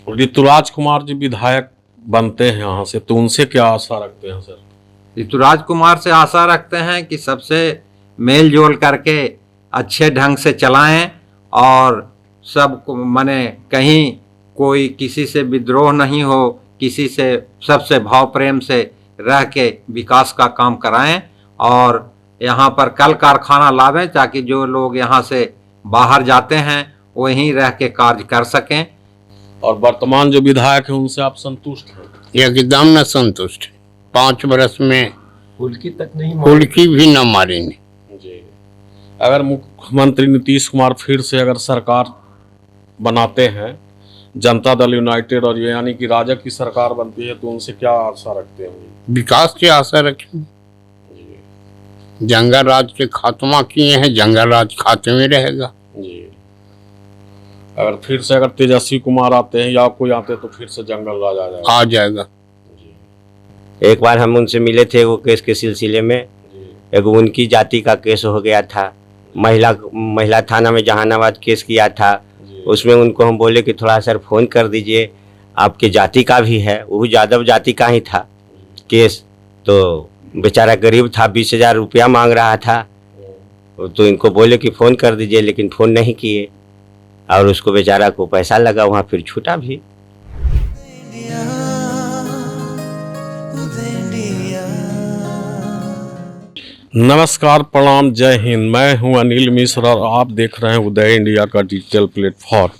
ऋतुराज कुमार जी विधायक बनते हैं यहाँ से, तो उनसे क्या आशा रखते हैं सर? ऋतुराज कुमार से आशा रखते हैं कि सबसे मेल जोल करके अच्छे ढंग से चलाएं और सब माने कहीं कोई किसी से विद्रोह नहीं हो, किसी से सबसे भाव प्रेम से रह के विकास का काम कराएं और यहाँ पर कल कारखाना लावें ताकि जो लोग यहाँ से बाहर जाते हैं वहीं रह के कार्य कर सकें। और वर्तमान जो विधायक हैं उनसे आप संतुष्ट हैं? एकदम न संतुष्ट है। 5 वर्ष में फुल्की तक नहीं फुल्की भी न मारेंगे। जी, अगर मुख्यमंत्री नीतीश कुमार फिर से अगर सरकार बनाते हैं, जनता दल यूनाइटेड और ये यानी कि राजग की सरकार बनती है, तो उनसे क्या आशा रखते हैं? विकास की आशा रखेंगे। जंगल राज के खात्मा किए हैं, जंगल राज खाते में रहेगा। जी, अगर फिर से अगर तेजस्वी कुमार आते हैं या कोई आते तो फिर से जंगल राज आ जाएगा। एक बार हम उनसे मिले थे वो केस के सिलसिले में। एक उनकी जाति का केस हो गया था, महिला थाना में जहानाबाद केस किया था। उसमें उनको हम बोले कि थोड़ा सर फ़ोन कर दीजिए, आपके जाति का भी है, वो यादव जाति का ही था केस। तो बेचारा गरीब था, 20,000 रुपया मांग रहा था। तो इनको बोले कि फ़ोन कर दीजिए, लेकिन फ़ोन नहीं किए और उसको बेचारा को पैसा लगा, वहाँ फिर छूटा भी। नमस्कार, प्रणाम, जय हिंद। मैं हूं अनिल मिश्र और आप देख रहे हैं उदय इंडिया का डिजिटल प्लेटफॉर्म।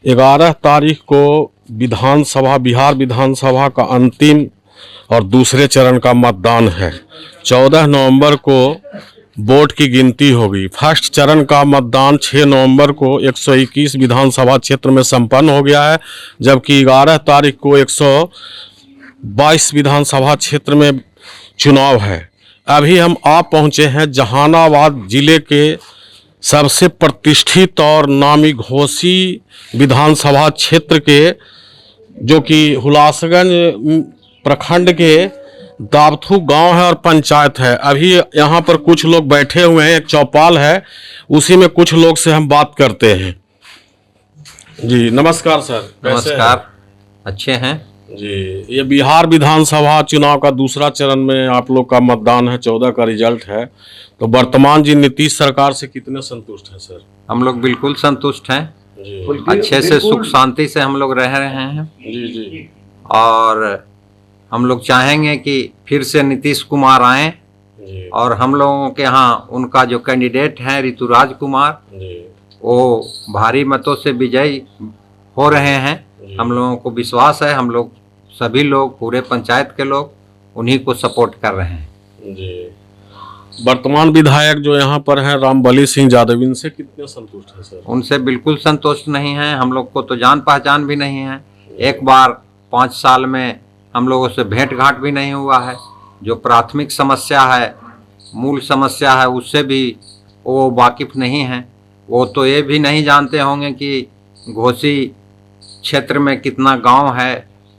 11 तारीख को बिहार विधानसभा का अंतिम और दूसरे चरण का मतदान है। 14 नवंबर को वोट की गिनती होगी। फर्स्ट चरण का मतदान 6 नवंबर को 121 विधानसभा क्षेत्र में संपन्न हो गया है, जबकि 11 तारीख को 122 विधानसभा क्षेत्र में चुनाव है। अभी हम पहुंचे हैं जहानाबाद जिले के सबसे प्रतिष्ठित और नामी घोषी विधानसभा क्षेत्र के, जो कि हुलासगंज प्रखंड के दाबथू गांव है और पंचायत है। अभी यहाँ पर कुछ लोग बैठे हुए हैं, एक चौपाल है, उसी में कुछ लोग से हम बात करते हैं। जी नमस्कार सर। नमस्कार, अच्छे हैं जी। ये बिहार विधानसभा चुनाव का दूसरा चरण में आप लोग का मतदान है, 14 का रिजल्ट है। तो वर्तमान जी नीतीश सरकार से कितने संतुष्ट हैं सर? हम लोग बिल्कुल संतुष्ट हैं जी। अच्छे से सुख शांति से हम लोग रह रहे हैं। जी जी। और हम लोग चाहेंगे कि फिर से नीतीश कुमार आए जी। और हम लोगों के यहाँ उनका जो कैंडिडेट है ऋतुराज कुमार जी। वो भारी मतों से विजयी हो रहे हैं। हम लोगों को विश्वास है, हम लोग सभी लोग, पूरे पंचायत के लोग उन्हीं को सपोर्ट कर रहे हैं। जी। वर्तमान विधायक जो यहाँ पर हैं रामबली सिंह यादव, इनसे कितने संतुष्ट हैं सर? उनसे बिल्कुल संतुष्ट नहीं हैं। हम लोग को तो जान पहचान भी नहीं है। एक बार 5 साल में हम लोगों से भेंट घाट भी नहीं हुआ है। जो प्राथमिक समस्या है, मूल समस्या है, उससे भी वो वाकिफ़ नहीं हैं। वो तो ये भी नहीं जानते होंगे कि घोसी क्षेत्र में कितना गांव है,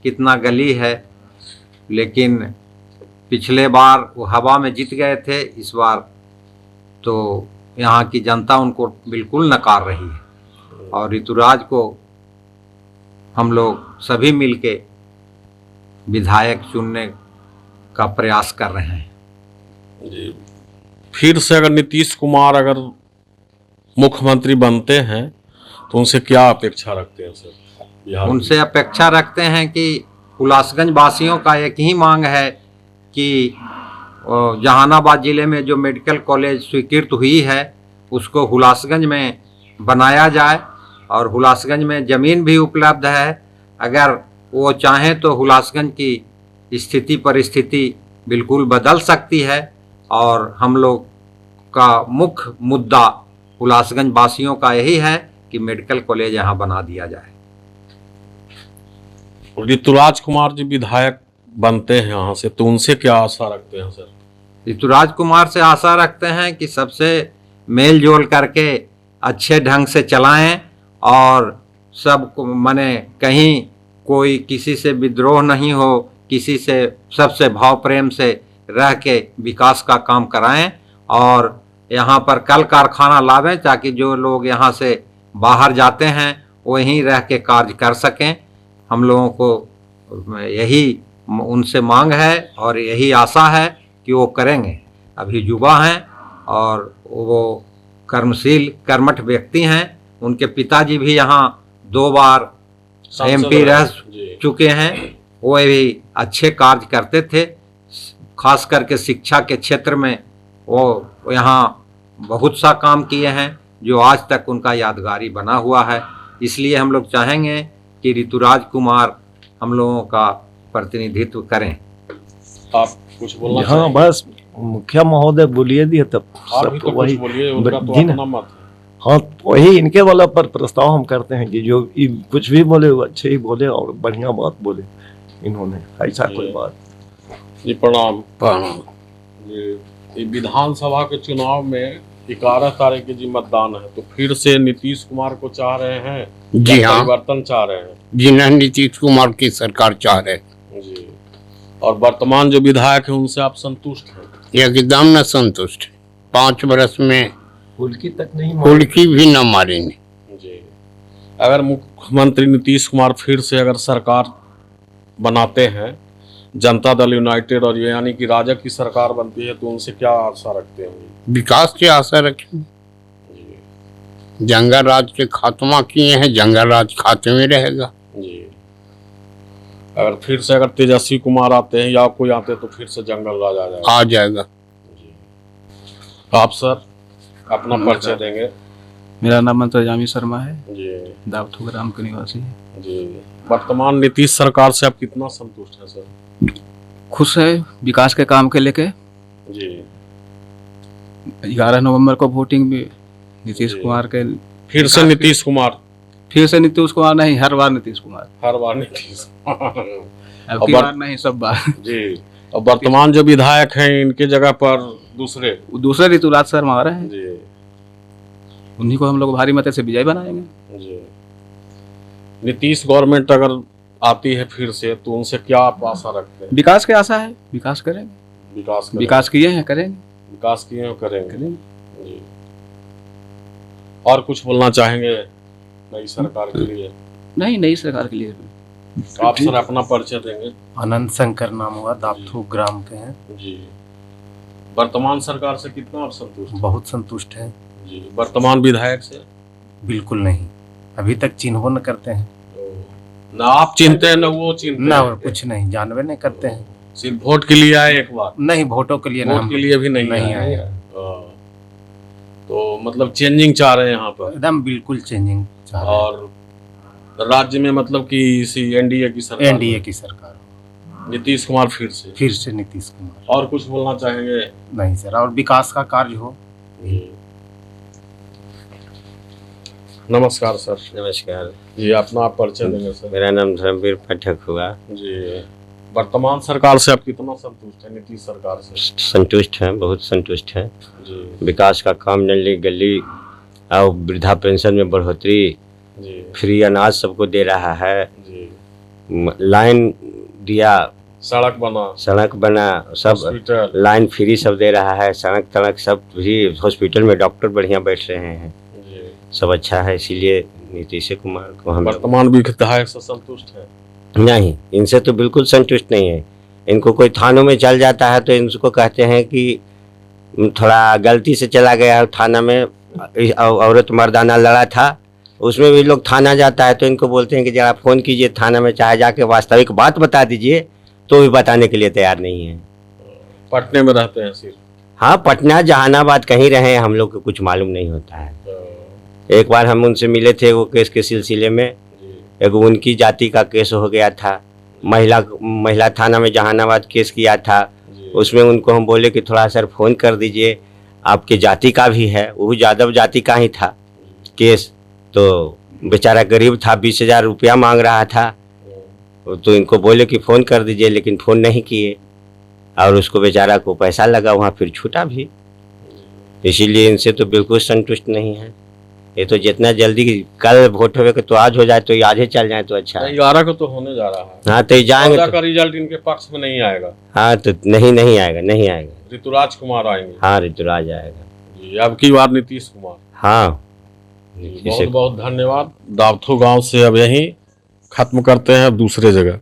कितना गली है। लेकिन पिछले बार वो हवा में जीत गए थे, इस बार तो यहाँ की जनता उनको बिल्कुल नकार रही है। और ऋतुराज को हम लोग सभी मिलके विधायक चुनने का प्रयास कर रहे हैं। जी। फिर से अगर नीतीश कुमार अगर मुख्यमंत्री बनते हैं तो उनसे क्या अपेक्षा रखते हैं सर? उनसे अपेक्षा रखते हैं कि हुलासगंज वासियों का एक ही मांग है कि जहानाबाद ज़िले में जो मेडिकल कॉलेज स्वीकृत हुई है उसको हुलासगंज में बनाया जाए। और हुलासगंज में ज़मीन भी उपलब्ध है। अगर वो चाहें तो हुलासगंज की स्थिति परिस्थिति बिल्कुल बदल सकती है। और हम लोग का मुख्य मुद्दा हुलासगंज वासियों का यही है कि मेडिकल कॉलेज यहाँ बना दिया जाए। ऋतुराज कुमार जी विधायक बनते हैं यहाँ से, तो उनसे क्या आशा रखते हैं सर? ऋतुराज कुमार से आशा रखते हैं कि सबसे मेल जोल करके अच्छे ढंग से चलाएं और सब माने कहीं कोई किसी से विद्रोह नहीं हो, किसी से सबसे भाव प्रेम से रह के विकास का काम कराएं और यहाँ पर कल कारखाना लावें ताकि जो लोग यहाँ से बाहर जाते हैं वहीं रह के कार्य कर सकें। हम लोगों को यही उनसे मांग है और यही आशा है कि वो करेंगे। अभी युवा हैं और वो कर्मशील कर्मठ व्यक्ति हैं। उनके पिताजी भी यहाँ 2 बार MP रह चुके हैं। वो भी अच्छे कार्य करते थे, खास करके शिक्षा के क्षेत्र में वो यहाँ बहुत सा काम किए हैं जो आज तक उनका यादगारी बना हुआ है। इसलिए हम लोग चाहेंगे कि ऋतुराज कुमार हम लोगों का प्रतिनिधित्व करें। आप कुछ बोलना हाँ चाहेंगे? बस मुखिया महोदय बोलिए दिए तब आप भी सब तो कुछ वही बोलिए, उनका तो जी ना। अपना मत है। हाँ वही इनके वाला पर प्रस्ताव हम करते हैं कि जो कुछ भी बोले वो अच्छे ही बोले और बढ़िया बात बोले इन्होंने, ऐसा कोई बात। जी प्रणाम। प्रणाम। ये विधानसभा के चुनाव में 11 तारीख के जी मतदान है, तो फिर से नीतीश कुमार को चाह रहे हैं जी या हाँ। परिवर्तन चाह रहे हैं? जिन्हें नीतीश कुमार की सरकार चाह रहे, जी। और वर्तमान जो विधायक है उनसे आप संतुष्ट हैं? एकदम न संतुष्ट। 5 वर्ष में फुल्की तक नहीं फुल्की भी न मारेंगे। जी। अगर मुख्यमंत्री नीतीश कुमार फिर से अगर सरकार बनाते हैं, जनता दल यूनाइटेड और ये यानी कि राजग की सरकार बनती है, तो उनसे क्या आशा रखते हैं? विकास की आशा रखें। जंगल राज के खात्मा किए हैं, जंगल राज खाते में रहेगा। जी। अगर फिर से अगर तेजस्वी कुमार आते हैं या कोई आते हैं तो फिर से जंगल राज आ जाएगा। आ जाएगा। आप सर अपना परिचय देंगे? मेरा नाम अंतर्यामी शर्मा है, जी। दावथू ग्राम के निवासी है। जी। वर्तमान नीतीश सरकार से आप कितना संतुष्ट हैं सर? खुश है विकास के काम के लेके। जी। 11 नवंबर को वोटिंग भी नीतीश जी। कुमार के। फिर से नीतीश कुमार? फिर से नीतीश कुमार नहीं, हर बार नीतीश कुमार। हर बार नीतीश अब की बार नहीं, सब बार। जी। और वर्तमान जो विधायक हैं इनके जगह पर दूसरे ऋतुराज शर्मा आ रहे हैं, जी। उन्हीं को हम लोग भारी मत से विजय बनाएंगे। जी। नीतीश गवर्नमेंट अगर आती है फिर से तो उनसे क्या आप आशा रखते हैं? विकास की आशा है, विकास करेंगे। विकास किए हैं, करेंगे। विकास किए हैं, करेंगे। जी। और कुछ बोलना चाहेंगे नई सरकार के लिए? नहीं, नई सरकार के लिए आप सर अपना परिचय देंगे? अनंत शंकर नाम हुआ, दावथू ग्राम के हैं। जी। वर्तमान सरकार से कितना आप संतुष्ट हैं? बहुत संतुष्ट है। जी। वर्तमान विधायक से? बिल्कुल नहीं, अभी तक चिन्हो न करते हैं। ना आप चिंते हैं ना वो चिंते ना हैं? कुछ नहीं, जानवे नहीं करते हैं। सिर्फ वोट के लिए आए एक बार? नहीं, वोटों के लिए वोट के लिए भी नहीं आए। आए। तो मतलब चेंजिंग चाह रहे हैं यहाँ पर? एकदम बिल्कुल चेंजिंग चाह रहे हैं। और राज्य में मतलब कि इसी एनडीए की सरकार? एनडीए की सरकार, नीतीश कुमार फिर से नीतीश कुमार। और कुछ बोलना चाहेंगे? नहीं सर, और विकास का कार्य हो। नमस्कार सर। नमस्कार जी। अपना आप परिचय देंगे सर? मेरा नाम धर्मवीर पाठक हुआ। जी। वर्तमान सरकार से आप कितना संतुष्ट हैं? नीतीश सरकार से? संतुष्ट हैं, बहुत संतुष्ट हैं। जी। विकास का काम नली गली और वृद्धा पेंशन में बढ़ोतरी, जी। फ्री अनाज सबको दे रहा है, जी। लाइन दिया, सड़क बना, सब हॉस्पिटल, लाइन फ्री सब दे रहा है, सड़क तड़क सब भी, हॉस्पिटल में डॉक्टर बढ़िया बैठ रहे हैं, जी। सब अच्छा है। इसीलिए नीतीश कुमार को हम वर्तमान विधायक से संतुष्ट है? नहीं, इनसे तो बिल्कुल संतुष्ट नहीं है। इनको कोई थानों में चल जाता है तो इनको कहते हैं कि थोड़ा गलती से चला गया थाना में, औरत मर्दाना लड़ा था, उसमें भी लोग थाना जाता है तो इनको बोलते हैं कि जरा फ़ोन कीजिए थाना में, चाहे जाके वास्तविक बात बता दीजिए, तो भी बताने के लिए तैयार नहीं है। पटने में रहते हैं सिर्फ? हाँ, पटना जहानाबाद कहीं रहे, हम लोग को कुछ मालूम नहीं होता है। एक बार हम उनसे मिले थे वो केस के सिलसिले में, एक उनकी जाति का केस हो गया था, महिला थाना में जहानाबाद केस किया था। उसमें उनको हम बोले कि थोड़ा सर फ़ोन कर दीजिए, आपके जाति का भी है, वो यादव जाति का ही था केस, तो बेचारा गरीब था, 20,000 रुपया मांग रहा था। तो इनको बोले कि फ़ोन कर दीजिए, लेकिन फ़ोन नहीं किए और उसको बेचारा को पैसा लगा वहाँ, फिर छूटा भी। इसीलिए इनसे तो बिल्कुल संतुष्ट नहीं है। ये तो जितना जल्दी कल वोट होवे तो आज हो जाए, तो आज ही चल जाए तो अच्छा है। 11 को तो होने जा रहा है। हाँ, तो जाएंगे का रिजल्ट इनके पक्ष में नहीं आएगा? हाँ, तो नहीं आएगा। ऋतुराज कुमार आएंगे? हाँ, ऋतुराज आएगा जी। अब की बार नीतीश कुमार? हाँ। बहुत बहुत धन्यवाद। दावथू गांव से अब यहीं खत्म करते हैं दूसरे जगह।